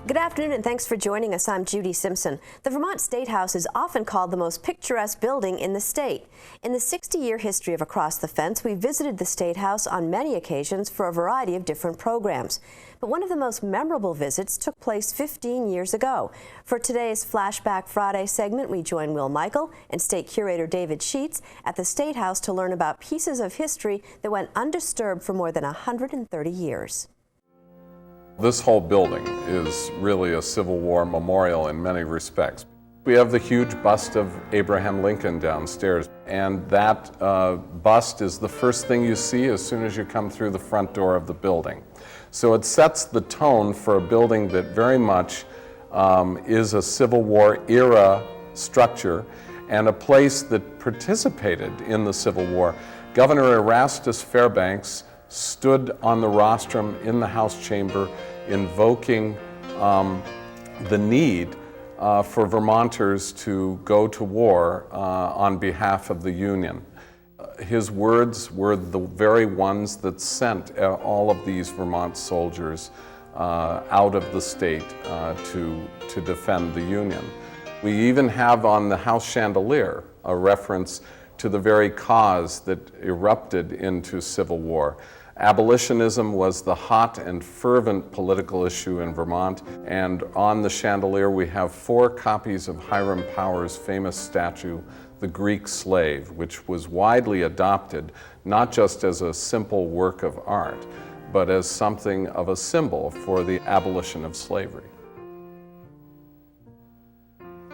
Good afternoon and thanks for joining us. I'm Judy Simpson. The Vermont State House is often called the most picturesque building in the state. In the 60-year history of Across the Fence, we visited the State House on many occasions for a variety of different programs. But one of the most memorable visits took place 15 years ago. For today's Flashback Friday segment, we join Will Michael and State Curator David Sheets at the State House to learn about pieces of history that went undisturbed for more than 130 years. This whole building is really a Civil War memorial in many respects. We have the huge bust of Abraham Lincoln downstairs, and that bust is the first thing you see as soon as you come through the front door of the building. So it sets the tone for a building that very much is a Civil War era structure and a place that participated in the Civil War. Governor Erastus Fairbanks stood on the rostrum in the House chamber invoking the need for Vermonters to go to war on behalf of the Union. His words were the very ones that sent all of these Vermont soldiers out of the state to defend the Union. We even have on the House chandelier a reference to the very cause that erupted into Civil War. Abolitionism was the hot and fervent political issue in Vermont, and on the chandelier we have 4 copies of Hiram Power's famous statue, The Greek Slave, which was widely adopted not just as a simple work of art, but as something of a symbol for the abolition of slavery.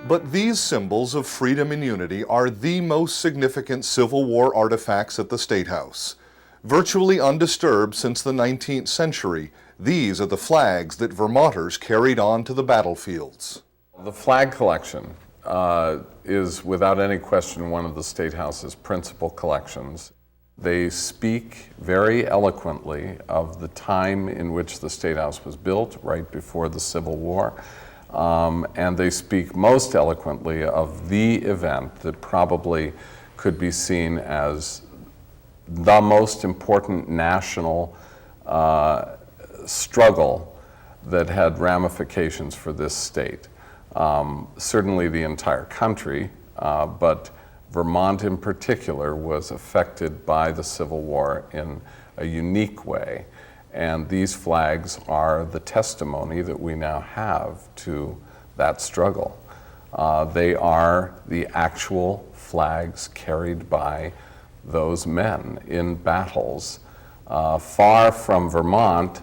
But these symbols of freedom and unity are the most significant Civil War artifacts at the State House. Virtually undisturbed since the 19th century, these are the flags that Vermonters carried on to the battlefields. The flag collection is without any question one of the State House's principal collections. They speak very eloquently of the time in which the State House was built, right before the Civil War, and they speak most eloquently of the event that probably could be seen as the most important national struggle that had ramifications for this state. Certainly the entire country, but Vermont in particular was affected by the Civil War in a unique way. And these flags are the testimony that we now have to that struggle. They are the actual flags carried by those men in battles far from Vermont,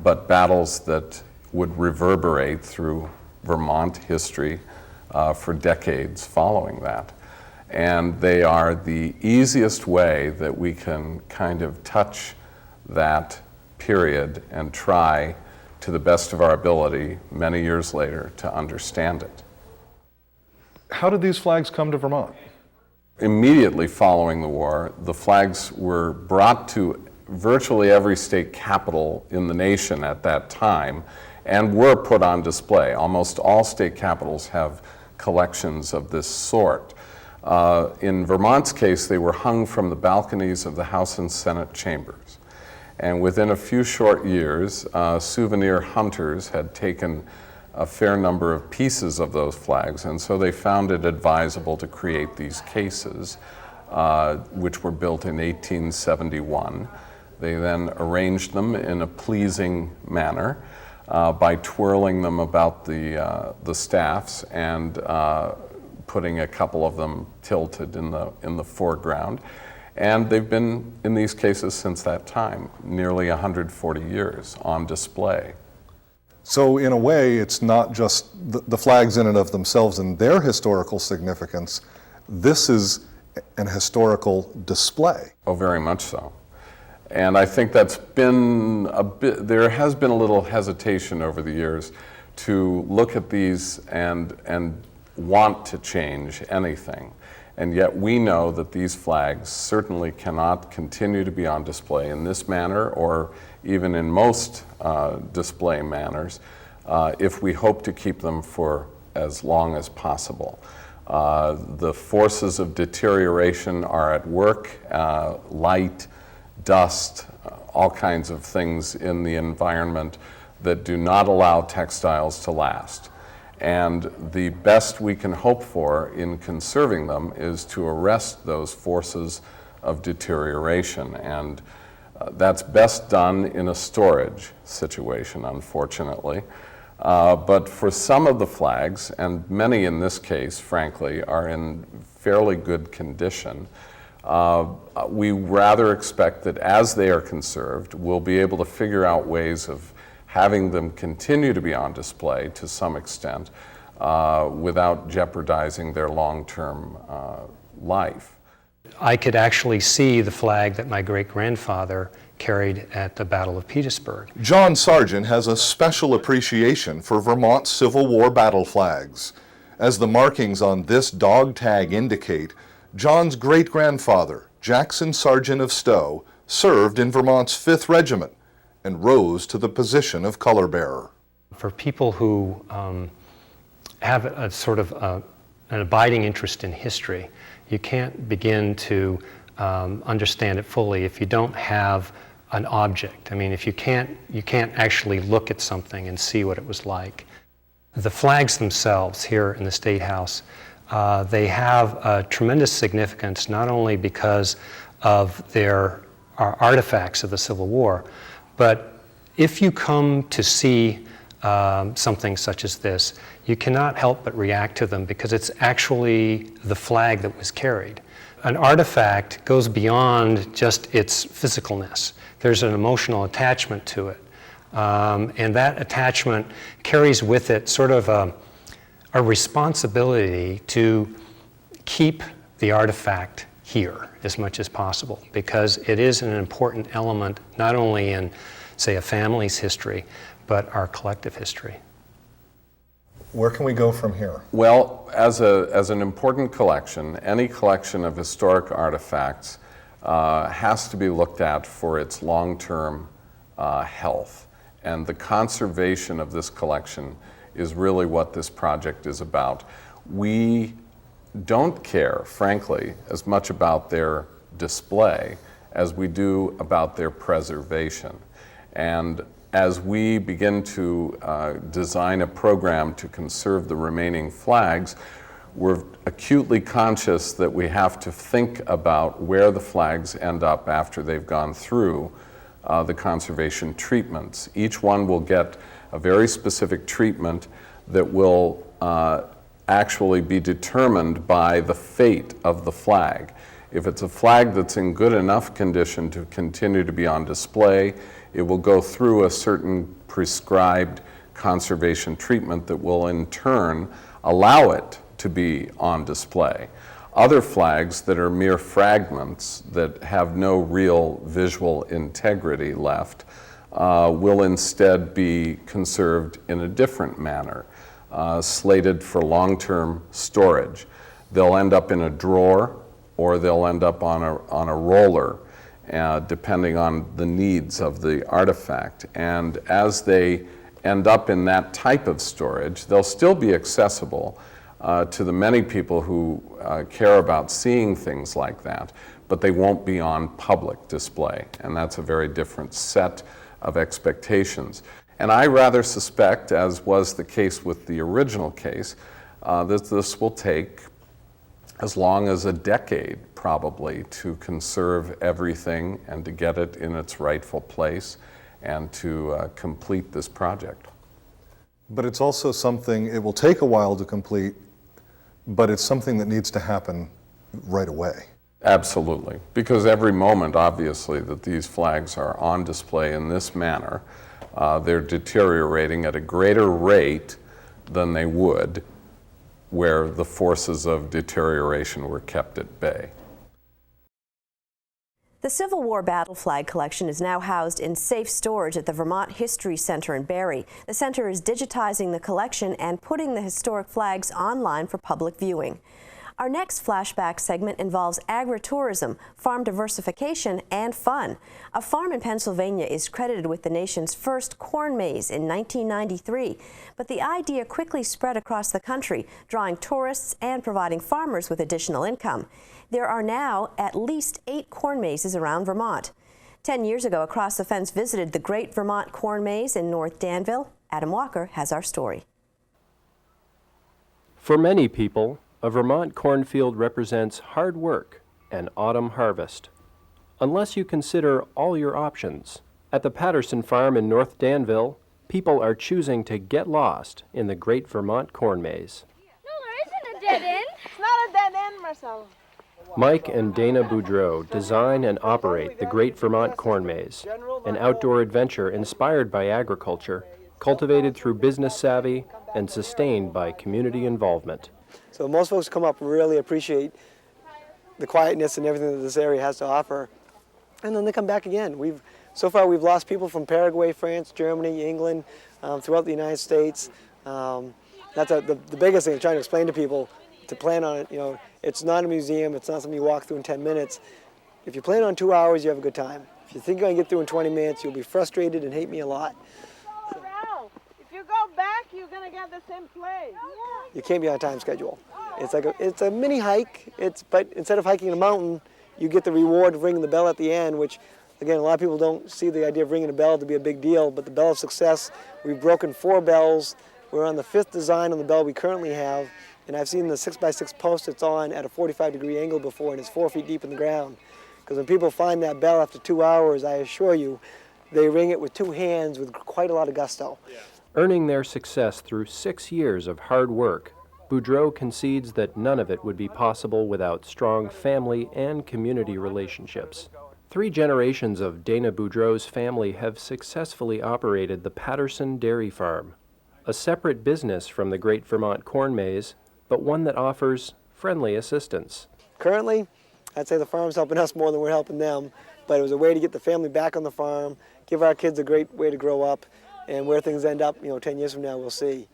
but battles that would reverberate through Vermont history for decades following that. And they are the easiest way that we can kind of touch that period and try, to the best of our ability, many years later, to understand it. How did these flags come to Vermont? Immediately following the war, the flags were brought to virtually every state capital in the nation at that time and were put on display. Almost all state capitals have collections of this sort. In Vermont's case, they were hung from the balconies of the House and Senate chambers. And within a few short years, souvenir hunters had taken a fair number of pieces of those flags, and so they found it advisable to create these cases, which were built in 1871. They then arranged them in a pleasing manner by twirling them about the staffs and putting a couple of them tilted in the foreground. And they've been in these cases since that time, nearly 140 years on display. So in a way, it's not just the flags in and of themselves and their historical significance. This is an historical display. Oh, very much so. And I think that's been there has been a little hesitation over the years to look at these and want to change anything. And yet we know that these flags certainly cannot continue to be on display in this manner, or even in most display manners, if we hope to keep them for as long as possible. The forces of deterioration are at work, light, dust, all kinds of things in the environment that do not allow textiles to last. And the best we can hope for in conserving them is to arrest those forces of deterioration. And that's best done in a storage situation, unfortunately. But for some of the flags, and many in this case, frankly, are in fairly good condition, we rather expect that as they are conserved, we'll be able to figure out ways of having them continue to be on display to some extent without jeopardizing their long-term life. I could actually see the flag that my great-grandfather carried at the Battle of Petersburg. John Sargent has a special appreciation for Vermont's Civil War battle flags. As the markings on this dog tag indicate, John's great-grandfather, Jackson Sargent of Stowe, served in Vermont's 5th Regiment and rose to the position of color bearer. For people who have a sort of an abiding interest in history, you can't begin to understand it fully if you don't have an object. I mean, if you can't actually look at something and see what it was like. The flags themselves here in the State House, they have a tremendous significance, not only because of their artifacts of the Civil War, but if you come to see something such as this, you cannot help but react to them because it's actually the flag that was carried. An artifact goes beyond just its physicalness. There's an emotional attachment to it. And that attachment carries with it sort of a responsibility to keep the artifact here as much as possible, because it is an important element not only in, say, a family's history, but our collective history. Where can we go from here? Well, as an important collection, any collection of historic artifacts has to be looked at for its long-term health. And the conservation of this collection is really what this project is about. We don't care, frankly, as much about their display as we do about their preservation. And as we begin to design a program to conserve the remaining flags, we're acutely conscious that we have to think about where the flags end up after they've gone through the conservation treatments. Each one will get a very specific treatment that will actually be determined by the fate of the flag. If it's a flag that's in good enough condition to continue to be on display, it will go through a certain prescribed conservation treatment that will in turn allow it to be on display. Other flags that are mere fragments that have no real visual integrity left will instead be conserved in a different manner, slated for long-term storage. They'll end up in a drawer or they'll end up on a roller, depending on the needs of the artifact. And as they end up in that type of storage, they'll still be accessible to the many people who care about seeing things like that, but they won't be on public display. And that's a very different set of expectations. And I rather suspect, as was the case with the original case, that this will take as long as a decade, probably, to conserve everything and to get it in its rightful place and to complete this project. But it's also something, it will take a while to complete, but it's something that needs to happen right away. Absolutely, because every moment, obviously, that these flags are on display in this manner, they're deteriorating at a greater rate than they would where the forces of deterioration were kept at bay. The Civil War battle flag collection is now housed in safe storage at the Vermont History Center in Barre. The center is digitizing the collection and putting the historic flags online for public viewing. Our next flashback segment involves agritourism, farm diversification, and fun. A farm in Pennsylvania is credited with the nation's first corn maze in 1993, but the idea quickly spread across the country, drawing tourists and providing farmers with additional income. There are now at least 8 corn mazes around Vermont. 10 years ago, Across the Fence visited the Great Vermont Corn Maze in North Danville. Adam Walker has our story. For many people, a Vermont cornfield represents hard work and autumn harvest. Unless you consider all your options, at the Patterson Farm in North Danville, people are choosing to get lost in the Great Vermont Corn Maze. No, there isn't a dead end. It's not a dead end, Marcelo. Mike and Dana Boudreau design and operate the Great Vermont Corn Maze, an outdoor adventure inspired by agriculture, cultivated through business savvy, and sustained by community involvement. So most folks come up and really appreciate the quietness and everything that this area has to offer, and then they come back again. So far we've lost people from Paraguay, France, Germany, England, throughout the United States. That's the biggest thing I'm trying to explain to people, to plan on it. You know, it's not a museum, it's not something you walk through in 10 minutes. If you plan on 2 hours, you have a good time. If you think you're going to get through in 20 minutes, you'll be frustrated and hate me a lot. If you go back, you're going to get the same place. You can't be on a time schedule. It's a mini hike, but instead of hiking a mountain, you get the reward of ringing the bell at the end, which, again, a lot of people don't see the idea of ringing a bell to be a big deal, but the bell of success, we've broken 4 bells. We're on the 5th design on the bell we currently have, and I've seen the 6x6 post it's on at a 45-degree angle before, and it's 4 feet deep in the ground. Because when people find that bell after 2 hours, I assure you, they ring it with 2 hands with quite a lot of gusto. Yeah. Earning their success through 6 years of hard work, Boudreau concedes that none of it would be possible without strong family and community relationships. 3 generations of Dana Boudreau's family have successfully operated the Patterson Dairy Farm, a separate business from the Great Vermont Corn Maze, but one that offers friendly assistance. Currently, I'd say the farm's helping us more than we're helping them, but it was a way to get the family back on the farm, give our kids a great way to grow up, and where things end up, 10 years from now, we'll see.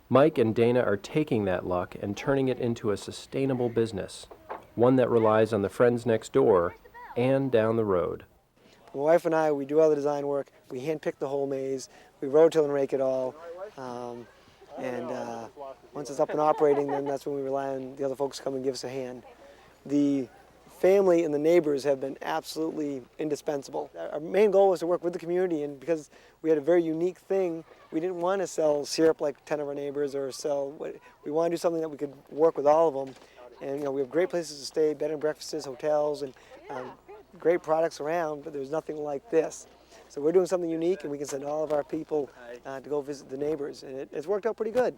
Mike and Dana are taking that luck and turning it into a sustainable business, one that relies on the friends next door and down the road. My wife and I, we do all the design work, we handpick the whole maze, we rototill and rake it all, and once it's up and operating, then that's when we rely on the other folks to come and give us a hand. The family and the neighbors have been absolutely indispensable. Our main goal was to work with the community, and because we had a very unique thing, we didn't want to sell syrup like 10 of our neighbors or we wanted to do something that we could work with all of them. And we have great places to stay, bed and breakfasts, hotels, and great products around, but there's nothing like this. So we're doing something unique, and we can send all of our people to go visit the neighbors, and it's worked out pretty good.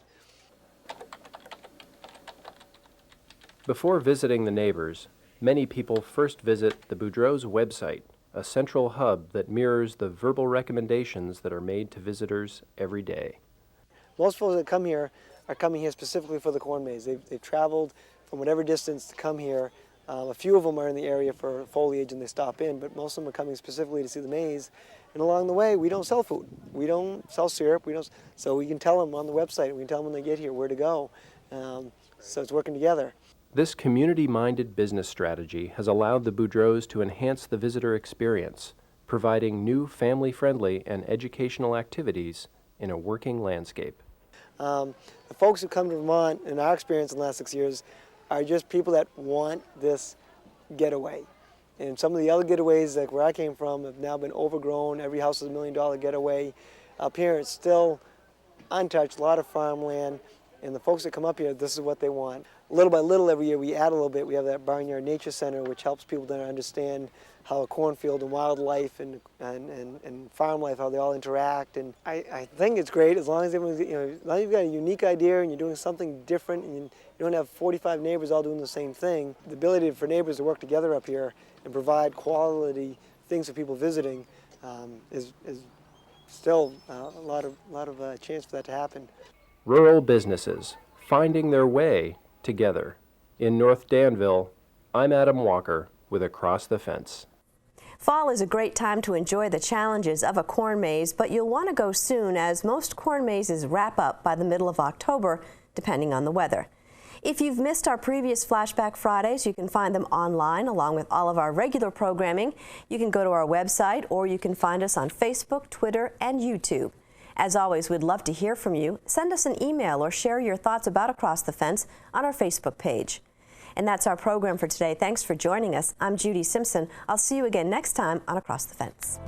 Before visiting the neighbors, many people first visit the Boudreau's website, a central hub that mirrors the verbal recommendations that are made to visitors every day. Most folks that come here are coming here specifically for the corn maze. They've traveled from whatever distance to come here. A few of them are in the area for foliage and they stop in, but most of them are coming specifically to see the maze. And along the way, we don't sell food. We don't sell syrup. So we can tell them on the website, we can tell them when they get here where to go. So it's working together. This community-minded business strategy has allowed the Boudreaux to enhance the visitor experience, providing new family-friendly and educational activities in a working landscape. The folks who come to Vermont, in our experience in the last 6 years, are just people that want this getaway. And some of the other getaways, like where I came from, have now been overgrown. Every house is $1 million getaway. Up here, it's still untouched, a lot of farmland. And the folks that come up here, this is what they want. Little by little, every year we add a little bit. We have that Barnyard Nature Center, which helps people to understand how a cornfield and wildlife and farm life, how they all interact. And I think it's great as long as everyone's, as long as you've got a unique idea and you're doing something different and you don't have 45 neighbors all doing the same thing. The ability for neighbors to work together up here and provide quality things for people visiting is still a lot of chance for that to happen. Rural businesses finding their way together. In North Danville, I'm Adam Walker with Across the Fence. Fall is a great time to enjoy the challenges of a corn maze, but you'll want to go soon as most corn mazes wrap up by the middle of October, depending on the weather. If you've missed our previous Flashback Fridays, you can find them online along with all of our regular programming. You can go to our website or you can find us on Facebook, Twitter, and YouTube. As always, we'd love to hear from you. Send us an email or share your thoughts about Across the Fence on our Facebook page. And that's our program for today. Thanks for joining us. I'm Judy Simpson. I'll see you again next time on Across the Fence.